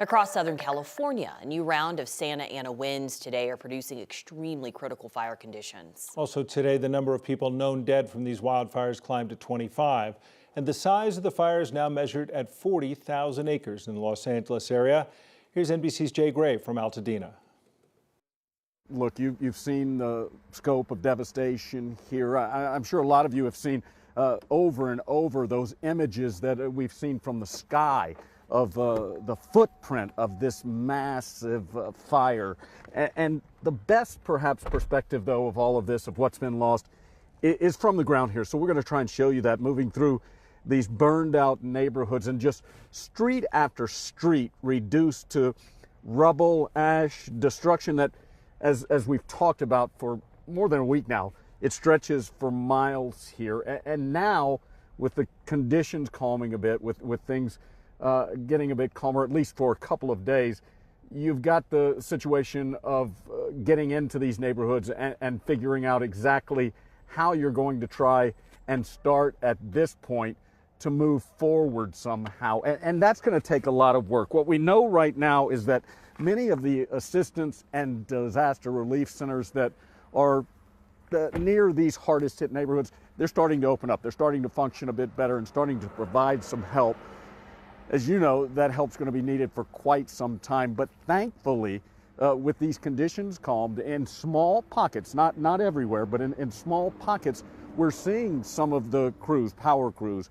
Across Southern California, a new round of Santa Ana winds today are producing extremely critical fire conditions. Also today, the number of people known dead from these wildfires climbed to 25, and the size of the fire is now measured at 40,000 acres in the Los Angeles area. Here's NBC's Jay Gray from Altadena. Look, you've seen the scope of devastation here. I'm sure a lot of you have seen over and over those images that we've seen from the sky of the footprint of this massive fire. And the best, perhaps, perspective, though, of all of this, of what's been lost, is from the ground here. So we're going to try and show you that, moving through these burned out neighborhoods and just street after street reduced to rubble, ash, destruction that, as we've talked about for more than a week now, it stretches for miles here. And now, with the conditions calming a bit, with things getting a bit calmer, at least for a couple of days, you've got the situation of getting into these neighborhoods and figuring out exactly how you're going to try and start at this point to move forward somehow. And that's going to take a lot of work. What we know right now is that many of the assistance and disaster relief centers that are near these hardest hit neighborhoods, they're starting to open up. They're starting to function a bit better and starting to provide some help. As you know, that help's going to be needed for quite some time. But thankfully, with these conditions calmed in small pockets, not everywhere, but in small pockets, we're seeing some of the crews, power crews,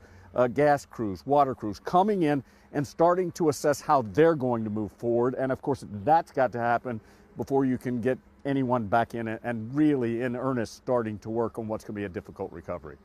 gas crews, water crews coming in and starting to assess how they're going to move forward. And of course, that's got to happen before you can get anyone back in and really in earnest starting to work on what's going to be a difficult recovery.